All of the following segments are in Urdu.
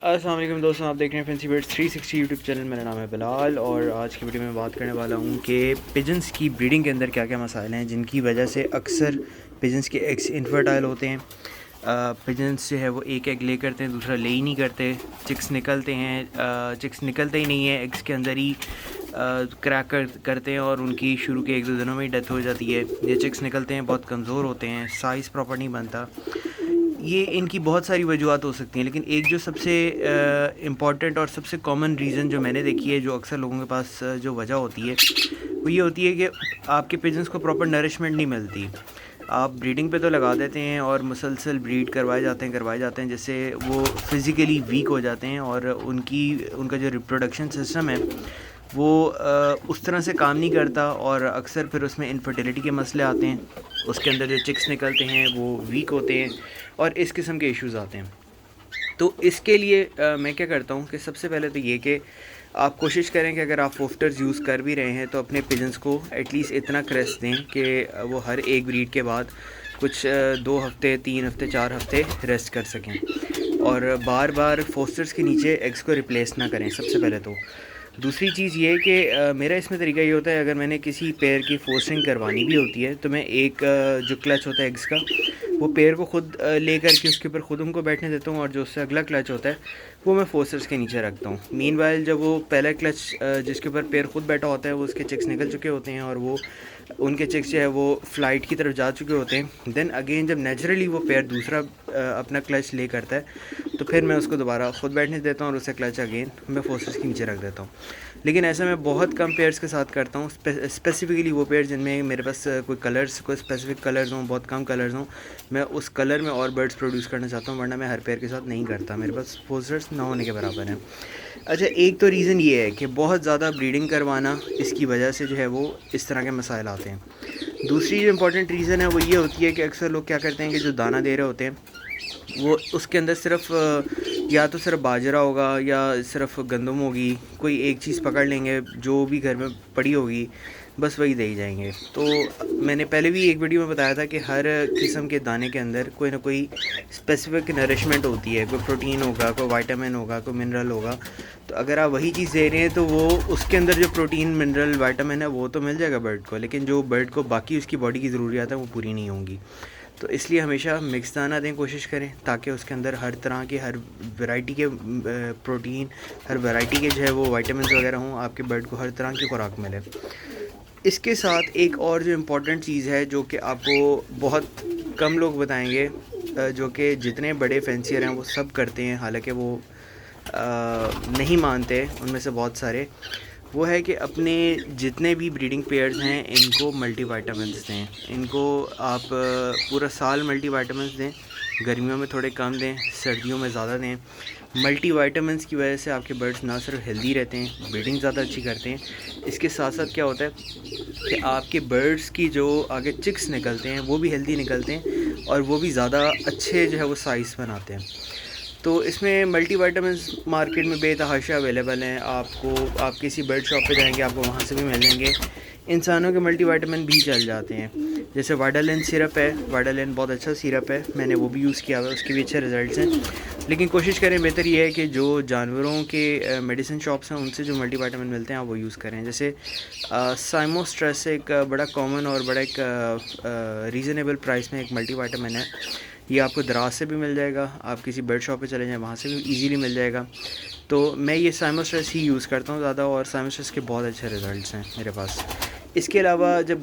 السلام علیکم دوستوں، آپ دیکھ رہے ہیں فینسی برڈز 360 یوٹیوب چینل۔ میرا نام ہے بلال اور آج کی ویڈیو میں بات کرنے والا ہوں کہ پجنس کی بریڈنگ کے اندر کیا کیا مسائل ہیں جن کی وجہ سے اکثر پجنس کے ایگس انفرٹائل ہوتے ہیں۔ پجنس جو ہے وہ ایک ایگ لے کرتے ہیں، دوسرا لے ہی نہیں کرتے، چکس نکلتے ہیں، چکس نکلتے ہی نہیں ہیں، ایگس کے اندر ہی کریک کرتے ہیں اور ان کی شروع کے 1-2 دنوں میں ہی ڈیتھ ہو جاتی ہے۔ یہ چکس نکلتے ہیں، بہت کمزور ہوتے ہیں، سائز پراپر نہیں بنتا۔ یہ ان کی بہت ساری وجوہات ہو سکتی ہیں، لیکن ایک جو سب سے امپورٹنٹ اور سب سے کامن ریزن جو میں نے دیکھی ہے، جو اکثر لوگوں کے پاس جو وجہ ہوتی ہے، وہ یہ ہوتی ہے کہ آپ کے پیجنس کو پراپر نرشمنٹ نہیں ملتی۔ آپ بریڈنگ پہ تو لگا دیتے ہیں اور مسلسل بریڈ کروائے جاتے ہیں جس سے وہ فزیکلی ویک ہو جاتے ہیں اور ان کا جو ریپروڈکشن سسٹم ہے وہ اس طرح سے کام نہیں کرتا اور اکثر پھر اس میں انفرٹیلیٹی کے مسئلے آتے ہیں، اس کے اندر جو چکس نکلتے ہیں وہ ویک ہوتے ہیں اور اس قسم کے ایشوز آتے ہیں۔ تو اس کے لیے میں کیا کرتا ہوں کہ سب سے پہلے تو یہ کہ آپ کوشش کریں کہ اگر آپ فوفٹرز یوز کر بھی رہے ہیں تو اپنے پجنس کو ایٹ لیسٹ اتنا کریس دیں کہ وہ ہر ایک بریڈ کے بعد کچھ 2 ہفتے 3 ہفتے 4 ہفتے ریسٹ کر سکیں اور بار بار فوسٹرز کے نیچے ایگس کو ریپلیس نہ کریں سب سے پہلے تو۔ دوسری چیز یہ کہ میرا اس میں طریقہ یہ ہوتا ہے، اگر میں نے کسی پیئر کی فوسٹرنگ کروانی بھی ہوتی ہے تو میں ایک جو کلچ ہوتا ہے ایگس کا، وہ پیئر کو خود لے کر کے اس کے اوپر خود ان کو بیٹھنے دیتا ہوں اور جو اس سے اگلا کلچ ہوتا ہے وہ میں فوسٹرز کے نیچے رکھتا ہوں۔ مین وائل جب وہ پہلا کلچ جس کے اوپر پیئر خود بیٹھا ہوتا ہے وہ اس کے چکس نکل چکے ہوتے ہیں اور وہ ان کے چکس جو ہے وہ فلائٹ کی طرف جا چکے ہوتے ہیں، دین اگین جب نیچرلی وہ پیئر دوسرا اپنا کلچ لے کرتا ہے تو پھر میں اس کو دوبارہ خود بیٹھنے دیتا ہوں اور اسے کلچ اگین میں فوسٹرز کے نیچے رکھ دیتا ہوں۔ لیکن ایسا میں بہت کم پیئرس کے ساتھ کرتا ہوں، اسپیسیفکلی وہ پیئر جن میں میرے پاس کوئی اسپیسیفک کلرز ہوں، بہت کم کلرز ہوں، میں اس کلر میں اور برڈز پروڈیوس کرنا چاہتا ہوں، ورنہ میں ہر پیئر کے ساتھ نہیں کرتا، میرے پاس فوسٹرز نہ ہونے کے برابر ہیں۔ اچھا، ایک تو ریزن یہ ہے کہ بہت زیادہ بریڈنگ کروانا، اس کی وجہ سے جو ہے وہ اس طرح کے مسائل آتے ہیں۔ دوسری جو امپورٹنٹ ریزن ہے وہ یہ ہوتی ہے کہ اکثر لوگ کیا کرتے ہیں کہ جو دانہ دے رہے ہوتے ہیں وہ اس کے اندر صرف یا تو صرف باجرا ہوگا یا صرف گندم ہوگی، کوئی ایک چیز پکڑ لیں گے جو بھی گھر میں پڑی ہوگی، بس وہی دے جائیں گے۔ تو میں نے پہلے بھی ایک ویڈیو میں بتایا تھا کہ ہر قسم کے دانے کے اندر کوئی نہ کوئی اسپیسیفک نرشمنٹ ہوتی ہے، کوئی پروٹین ہوگا، کوئی وائٹامن ہوگا، کوئی منرل ہوگا۔ تو اگر آپ وہی چیز دے رہے ہیں تو وہ اس کے اندر جو پروٹین منرل وائٹامن ہے وہ تو مل جائے گا برڈ کو، لیکن جو برڈ کو باقی اس کی باڈی کی ضروریات ہیں وہ پوری نہیں ہوں گی۔ تو اس لیے ہمیشہ مکس دانہ دیں کوشش کریں تاکہ اس کے اندر ہر طرح کے ہر ورائٹی کے پروٹین، ہر ورائٹی کے جو ہے وہ وائٹامنز وغیرہ ہوں، آپ کے برڈ کو ہر طرح کی خوراک ملے۔ اس کے ساتھ ایک اور جو امپورٹنٹ چیز ہے جو کہ آپ کو بہت کم لوگ بتائیں گے، جو کہ جتنے بڑے فینسیئر ہیں وہ سب کرتے ہیں، حالانکہ وہ نہیں مانتے ان میں سے بہت سارے، وہ ہے کہ اپنے جتنے بھی بریڈنگ پیئرز ہیں ان کو ملٹی وائٹامنس دیں۔ ان کو آپ پورا سال ملٹی وائٹامنس دیں، گرمیوں میں تھوڑے کم دیں، سردیوں میں زیادہ دیں۔ ملٹی وائٹامنس کی وجہ سے آپ کے برڈز نہ صرف ہیلدی رہتے ہیں، بریڈنگ زیادہ اچھی کرتے ہیں، اس کے ساتھ ساتھ کیا ہوتا ہے کہ آپ کے برڈز کی جو آگے چکس نکلتے ہیں وہ بھی ہیلدی نکلتے ہیں اور وہ بھی زیادہ اچھے جو ہے وہ سائز بناتے ہیں۔ تو اس میں ملٹی وائٹامنس مارکیٹ میں بے تحاشا اویلیبل ہیں، آپ کسی برڈ شاپ پہ جائیں گے آپ کو وہاں سے بھی مل جائیں گے۔ انسانوں کے ملٹی وائٹامن بھی چل جاتے ہیں، جیسے وائڈالین سیرپ ہے، وائڈالین بہت اچھا سیرپ ہے، میں نے وہ بھی یوز کیا ہوا ہے، اس کے بھی اچھے رزلٹس ہیں۔ لیکن کوشش کریں، بہتر یہ ہے کہ جو جانوروں کے میڈیسن شاپس ہیں ان سے جو ملٹی وائٹامن ملتے ہیں آپ وہ یوز کریں۔ جیسے سائموسٹریس ایک بڑا کامن اور بڑا ایک ریزنیبل پرائس میں ایک ملٹی وائٹامن ہے، یہ آپ کو دراز سے بھی مل جائے گا، آپ کسی برڈ شاپ پہ چلے جائیں وہاں سے بھی ایزیلی مل جائے گا۔ تو میں یہ سائموسٹریس ہی یوز کرتا ہوں زیادہ، اور سائموسٹریس کے بہت اچھے رزلٹس ہیں میرے پاس۔ اس کے علاوہ جب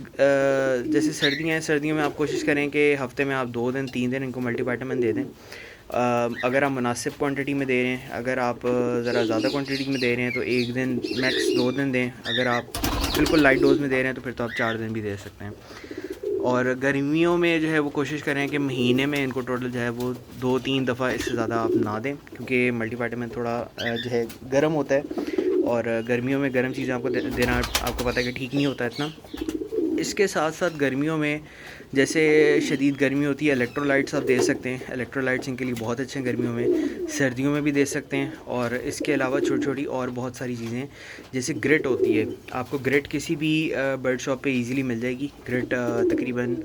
جیسے سردیوں میں آپ کوشش کریں کہ ہفتے میں آپ 2 دن 3 دن ان کو ملٹی وائٹامن دے دیں، اگر آپ مناسب کوانٹٹی میں دے رہے ہیں۔ اگر آپ ذرا زیادہ کوانٹٹی میں دے رہے ہیں تو 1 دن میکس 2 دن دیں، اگر آپ بالکل لائٹ ڈوز میں دے رہے ہیں تو پھر تو آپ 4 دن بھی دے سکتے ہیں۔ اور گرمیوں میں جو ہے وہ کوشش کریں کہ مہینے میں ان کو ٹوٹل جو ہے وہ 2-3 دفعہ اس سے زیادہ آپ نہ دیں، کیونکہ ملٹی وائٹامن تھوڑا جو ہے گرم ہوتا ہے اور گرمیوں میں گرم چیزیں آپ کو دینا آپ کو پتہ ہے کہ ٹھیک نہیں ہوتا اتنا۔ اس کے ساتھ ساتھ گرمیوں میں جیسے شدید گرمی ہوتی ہے، الیکٹرولائٹس آپ دے سکتے ہیں، الیکٹرولائٹس ان کے لیے بہت اچھے ہیں گرمیوں میں، سردیوں میں بھی دے سکتے ہیں۔ اور اس کے علاوہ چھوٹی چھوٹی اور بہت ساری چیزیں جیسے گرٹ ہوتی ہے، آپ کو گرٹ کسی بھی برڈ شاپ پہ ایزیلی مل جائے گی۔ گرٹ تقریباً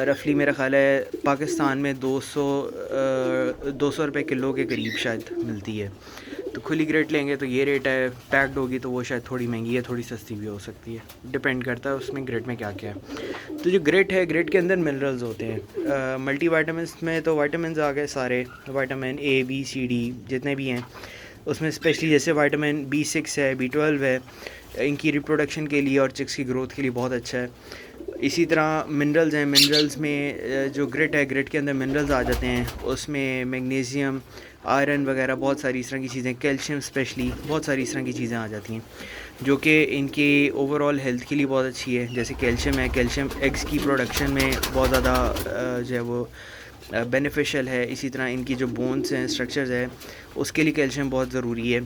رفلی میرا خیال ہے پاکستان میں 200 روپے کلو کے قریب شاید ملتی ہے. تو کھلی گریٹ لیں گے تو یہ ریٹ ہے, پیکڈ ہوگی تو وہ شاید تھوڑی مہنگی ہے, تھوڑی سستی بھی ہو سکتی ہے, ڈپینڈ کرتا ہے اس میں گریٹ میں کیا کیا ہے. تو جو گریٹ ہے, گریٹ کے اندر منرلز ہوتے ہیں. ملٹی وائٹامنس میں تو وائٹامنز آ گئے سارے, vitamin A B C D جتنے بھی ہیں اس میں اسپیشلی جیسے وائٹامن B6 ہے, B12 ہے, ان کی ریپروڈکشن کے لیے اور چکس کی گروتھ کے لیے بہت اچھا ہے. اسی طرح منرلز ہیں, منرلز میں جو گریٹ ہے, گریٹ کے اندر منرلز آ جاتے ہیں, اس میں میگنیزیم, آئرن وغیرہ بہت ساری اس طرح کی چیزیں, کیلشیم اسپیشلی بہت ساری اس طرح کی چیزیں آ جاتی ہیں جو کہ ان کی اوور آل ہیلتھ کے لیے بہت اچھی ہے. جیسے کیلشیم ہے, کیلشیم ایگز کی پروڈکشن میں بہت زیادہ جو ہے وہ بینیفیشیل ہے. اسی طرح ان کی جو بونس ہیں, اسٹرکچرز ہے, اس کے لیے کیلشیم بہت ضروری ہے.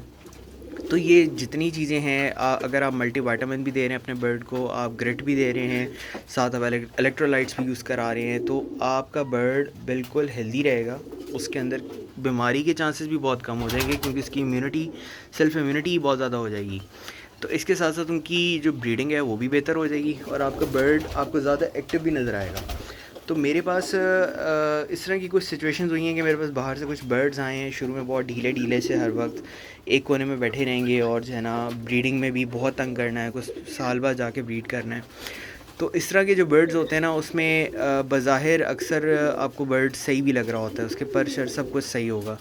تو یہ جتنی چیزیں ہیں, اگر آپ ملٹی وائٹامن بھی دے رہے ہیں اپنے برڈ کو, آپ گریٹ بھی دے رہے ہیں, ساتھ آپ الیکٹرولائٹس بھی یوز کرا رہے ہیں, تو آپ کا برڈ بالکل ہیلدی رہے گا. اس کے اندر بیماری کے چانسز بھی بہت کم ہو جائیں گے کیونکہ اس کی امیونٹی, سیلف امیونٹی بہت زیادہ ہو جائے گی. تو اس کے ساتھ ساتھ ان کی جو بریڈنگ ہے وہ بھی بہتر ہو جائے گی اور آپ کا برڈ آپ کو زیادہ ایکٹیو بھی نظر آئے گا. تو میرے پاس اس طرح کی کچھ سچویشنز ہوئی ہیں کہ میرے پاس باہر سے کچھ برڈز آئے ہیں, شروع میں بہت ڈھیلے سے ہر وقت ایک کونے میں بیٹھے رہیں گے اور جو ہے نا بریڈنگ میں بھی بہت تنگ کرنا ہے, کچھ سال بعد جا کے بریڈ کرنا ہے. تو اس طرح کے جو برڈز ہوتے ہیں نا, اس میں بظاہر اکثر آپ کو برڈ صحیح بھی لگ رہا ہوتا ہے, اس کے پر شر سب کچھ صحیح ہوگا,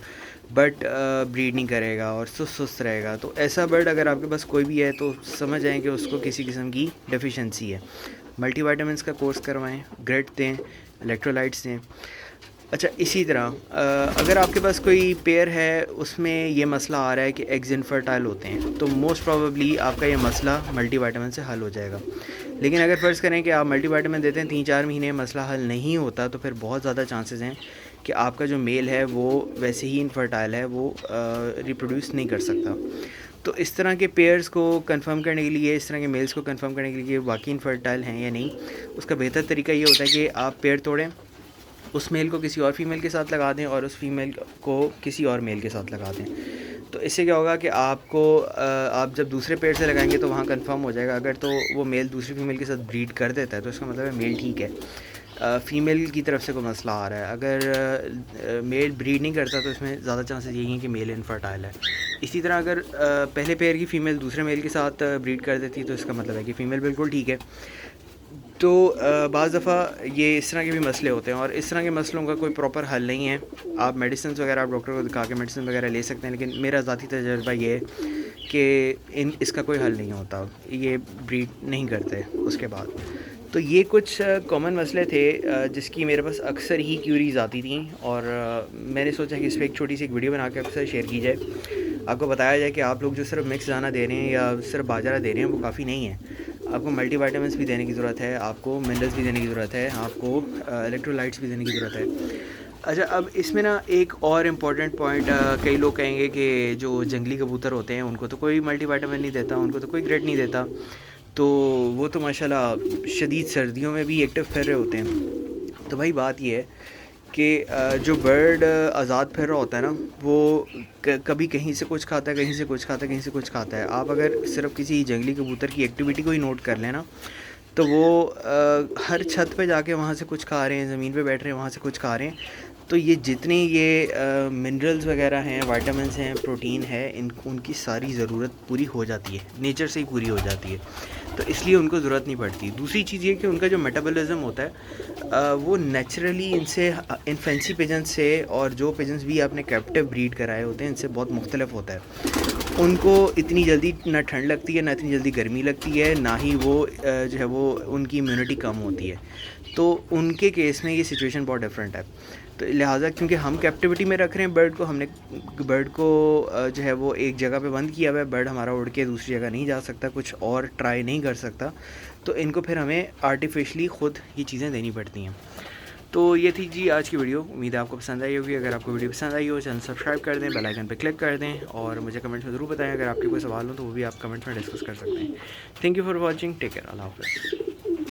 بٹ بریڈ نہیں کرے گا اور سست رہے گا. تو ایسا برڈ اگر آپ کے پاس کوئی بھی ہے تو سمجھ جائیں کہ اس کو کسی قسم کی ڈیفیشنسی ہے. ملٹی وائٹامنس کا کورس کروائیں, گریٹ دیں, الیکٹرولائٹس دیں. اچھا, اسی طرح اگر آپ کے پاس کوئی پیئر ہے اس میں یہ مسئلہ آ رہا ہے کہ ایگز انفرٹائل ہوتے ہیں, تو موسٹ پروبیبلی آپ کا یہ مسئلہ ملٹی وائٹامن سے حل ہو جائے گا. لیکن اگر فرض کریں کہ آپ ملٹی وائٹامن دیتے ہیں 3-4 مہینے مسئلہ حل نہیں ہوتا, تو پھر بہت زیادہ چانسز ہیں کہ آپ کا جو میل ہے وہ ویسے ہی انفرٹائل ہے, وہ ریپروڈیوس نہیں کر سکتا. تو اس طرح کے پیئرز کو کنفرم کرنے کے لیے, اس طرح کے میلز کو کنفرم کرنے کے لیے واقعی انفرٹائل ہیں یا نہیں, اس کا بہتر طریقہ یہ ہوتا ہے کہ آپ پیئر توڑیں, اس میل کو کسی اور فیمیل کے ساتھ لگا دیں اور اس فیمیل کو کسی اور میل کے ساتھ لگا دیں. تو اس سے کیا ہوگا کہ آپ کو آپ جب دوسرے پیئر سے لگائیں گے تو وہاں کنفرم ہو جائے گا. اگر تو وہ میل دوسری فیمیل کے ساتھ بریڈ کر دیتا ہے تو اس کا مطلب ہے میل ٹھیک ہے, فیمیل کی طرف سے کوئی مسئلہ آ رہا ہے. اگر میل بریڈ نہیں کرتا تو اس میں زیادہ چانسز یہی ہیں کہ میل انفرٹائل ہے. اسی طرح اگر پہلے پیئر کی فیمیل دوسرے میل کے ساتھ بریڈ کر دیتی ہے تو اس کا مطلب ہے کہ فیمیل بالکل ٹھیک ہے. تو بعض دفعہ یہ اس طرح کے بھی مسئلے ہوتے ہیں اور اس طرح کے مسئلوں کا کوئی پراپر حل نہیں ہے. آپ میڈیسنز وغیرہ آپ ڈاکٹر کو دکھا کے میڈیسن وغیرہ لے سکتے ہیں, لیکن میرا ذاتی تجربہ یہ ہے کہ اس کا کوئی حل نہیں ہوتا, یہ بریڈ نہیں کرتے اس کے بعد. تو یہ کچھ کامن مسئلے تھے جس کی میرے پاس اکثر ہی کیوریز آتی تھیں, اور میں نے سوچا کہ اس پہ ایک چھوٹی سی ایک ویڈیو بنا کے اکثر شیئر کی جائے, آپ کو بتایا جائے کہ آپ لوگ جو صرف مکس دانہ دے رہے ہیں یا صرف باجرہ دے رہے ہیں وہ کافی نہیں ہے. آپ کو ملٹی وائٹامنس بھی دینے کی ضرورت ہے, آپ کو منرلس بھی دینے کی ضرورت ہے, آپ کو الیکٹرولائٹس بھی دینے کی ضرورت ہے. اچھا, اب اس میں نا ایک اور امپورٹنٹ پوائنٹ, کئی لوگ کہیں گے کہ جو جنگلی کبوتر ہوتے ہیں ان کو تو کوئی ملٹی وائٹامن نہیں دیتا, ان کو تو کوئی گریٹ نہیں دیتا, تو وہ تو ماشاءاللہ شدید سردیوں میں بھی ایکٹیو پھر رہے ہوتے ہیں. تو بھائی بات یہ ہے کہ جو برڈ آزاد پھر رہا ہوتا ہے نا, وہ کبھی کہیں سے کچھ کھاتا ہے, کہیں سے کچھ کھاتا ہے, کہیں سے کچھ کھاتا ہے. آپ اگر صرف کسی جنگلی کبوتر کی ایکٹیویٹی کو ہی نوٹ کر لیں نا, تو وہ ہر چھت پہ جا کے وہاں سے کچھ کھا رہے ہیں, زمین پہ بیٹھ رہے ہیں وہاں سے کچھ کھا رہے ہیں. تو یہ جتنی یہ منرلز وغیرہ ہیں, وائٹامنس ہیں, پروٹین ہے, ان کی ساری ضرورت پوری ہو جاتی ہے, نیچر سے ہی پوری ہو جاتی ہے, تو اس لیے ان کو ضرورت نہیں پڑتی. دوسری چیز یہ کہ ان کا جو میٹابولزم ہوتا ہے وہ نیچرلی ان فینسی پیجنس سے, اور جو پیجنس بھی آپ نے کیپٹیو بریڈ کرائے ہوتے ہیں ان سے بہت مختلف ہوتا ہے. ان کو اتنی جلدی نہ ٹھنڈ لگتی ہے, نہ اتنی جلدی گرمی لگتی ہے, نہ ہی وہ جو ہے وہ ان کی امیونٹی کم ہوتی ہے. تو ان کے کیس میں یہ سچویشن بہت ڈفرینٹ ہے. تو لہٰذا کیونکہ ہم کیپٹیوٹی میں رکھ رہے ہیں برڈ کو, ہم نے برڈ کو جو ہے وہ ایک جگہ پہ بند کیا ہوا ہے, برڈ ہمارا اڑ کے دوسری جگہ نہیں جا سکتا, کچھ اور ٹرائی نہیں کر سکتا, تو ان کو پھر ہمیں آرٹیفیشلی خود یہ چیزیں دینی پڑتی ہیں. تو یہ تھی جی آج کی ویڈیو, امید ہے آپ کو پسند آئی ہوگی. اگر آپ کو ویڈیو پسند آئی ہو چینل سبسکرائب کر دیں, بیل آئکن پہ کلک کر دیں, اور مجھے کمنٹس میں ضرور بتائیں. اگر آپ کے کوئی سوال ہو تو وہ بھی آپ کمنٹس میں ڈسکس کر سکتے ہیں. Thank you for watching, take care, اللہ حافظ.